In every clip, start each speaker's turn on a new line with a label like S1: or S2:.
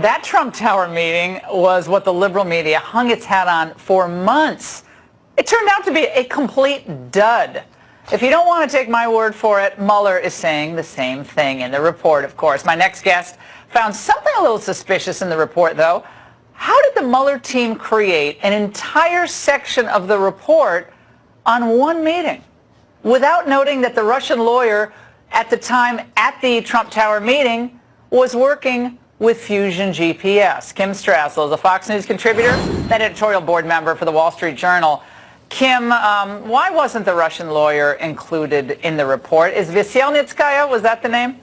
S1: That Trump Tower meeting was what the liberal media hung its hat on for months. It turned out to be a complete dud. If you don't want to take my word for it, Mueller is saying the same thing in the report, of course. My next guest found something a little suspicious in the report, though. How did the Mueller team create an entire section of the report on one meeting without noting that the Russian lawyer at the time at the Trump Tower meeting was working with Fusion GPS? Kim Strassel is a Fox News contributor, and editorial board member for the Wall Street Journal. Kim, why wasn't the Russian lawyer included in the report? Is Veselnitskaya, was that the name?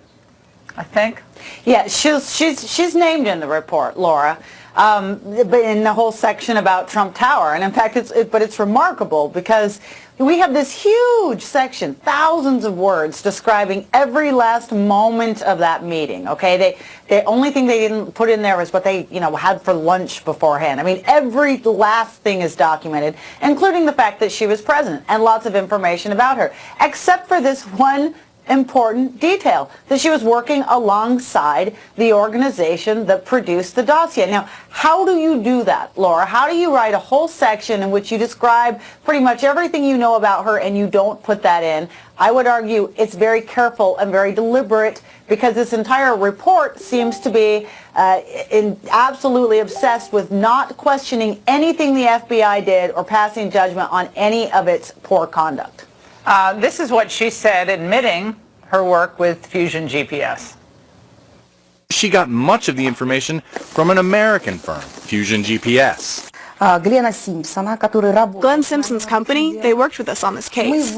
S1: I think.
S2: Yeah, she's named in the report, Laura, but in the whole section about Trump Tower. And in fact, it's remarkable because we have this huge section, thousands of words describing every last moment of that meeting. Okay, the only thing they didn't put in there was what they had for lunch beforehand. I mean, every last thing is documented, including the fact that she was president and lots of information about her, except for this one important detail, that she was working alongside the organization that produced the dossier. Now, how do you do that, Laura? How do you write a whole section in which you describe pretty much everything you know about her and you don't put that in? I would argue it's very careful and very deliberate, because this entire report seems to be absolutely obsessed with not questioning anything the FBI did or passing judgment on any of its poor conduct.
S1: This is what she said, admitting her work with Fusion GPS.
S3: She got much of the information from an American firm, Fusion GPS.
S4: Glenn Simpson's company, they worked with us on this case.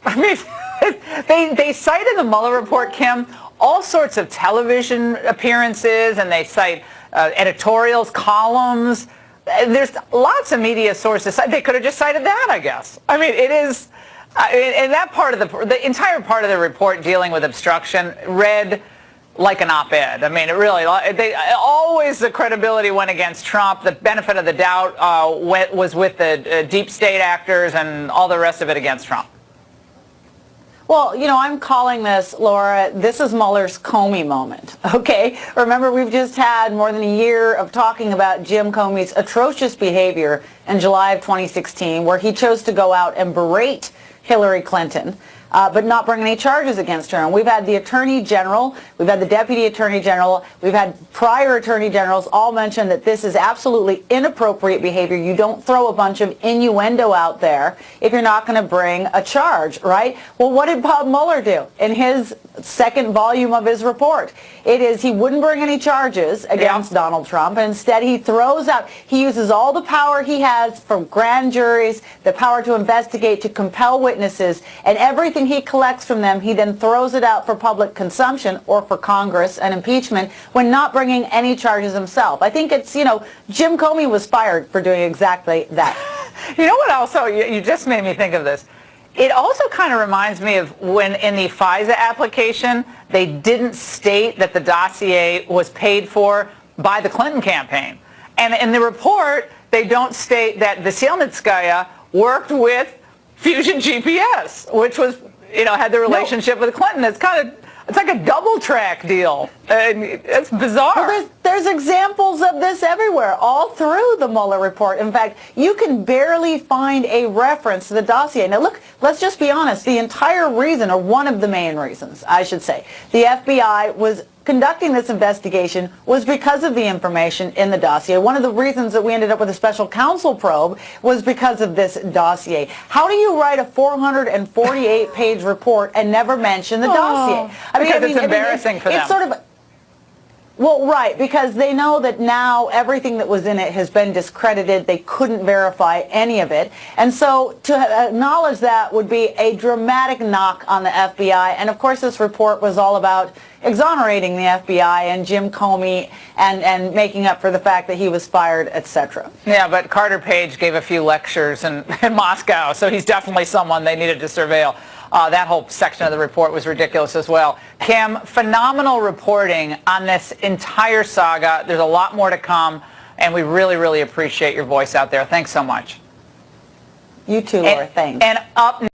S1: I mean, they cite in the Mueller report, Kim, all sorts of television appearances, and they cite editorials, columns. There's lots of media sources. They could have just cited that, I guess. I mean, it is, and that part of the entire part of the report dealing with obstruction read like an op-ed. I mean, it really, always the credibility went against Trump. The benefit of the doubt was with the deep state actors, and all the rest of it against Trump.
S2: Well, I'm calling this, Laura, this is Mueller's Comey moment, okay? Remember, we've just had more than a year of talking about Jim Comey's atrocious behavior in July of 2016, where he chose to go out and berate Hillary Clinton, but not bring any charges against her. And we've had the Attorney General, we've had the Deputy Attorney General, we've had prior Attorney Generals all mention that this is absolutely inappropriate behavior. You don't throw a bunch of innuendo out there if you're not going to bring a charge, right? Well, what did Bob Mueller do in his second volume of his report? It is he wouldn't bring any charges against Donald Trump. And instead, he throws out, he uses all the power he has from grand juries, the power to investigate, to compel witnesses, and everything he collects from them, he then throws it out for public consumption or for Congress and impeachment when not bringing any charges himself. I think it's, Jim Comey was fired for doing exactly that.
S1: You know what also, you just made me think of this. It also kind of reminds me of when in the FISA application, they didn't state that the dossier was paid for by the Clinton campaign. And in the report, they don't state that Veselnitskaya worked with Fusion GPS, which was, had the relationship with Clinton. It's like a double track deal. It's bizarre.
S2: Well, there's examples of this everywhere, all through the Mueller report. In fact, you can barely find a reference to the dossier. Now look, let's just be honest. The entire reason, or one of the main reasons, I should say, the FBI was conducting this investigation was because of the information in the dossier. One of the reasons that we ended up with a special counsel probe was because of this dossier. How do you write a 448-page report and never mention the dossier?
S1: Because it's embarrassing for them.
S2: It's sort of, well, right, because they know that now everything that was in it has been discredited. They couldn't verify any of it. And so to acknowledge that would be a dramatic knock on the FBI. And of course, this report was all about exonerating the FBI and Jim Comey and making up for the fact that he was fired, etc.
S1: Yeah, but Carter Page gave a few lectures in Moscow, so he's definitely someone they needed to surveil. That whole section of the report was ridiculous as well. Kim, phenomenal reporting on this entire saga. There's a lot more to come, and we really, really appreciate your voice out there. Thanks so much.
S2: You too, Laura. Thanks.
S1: And up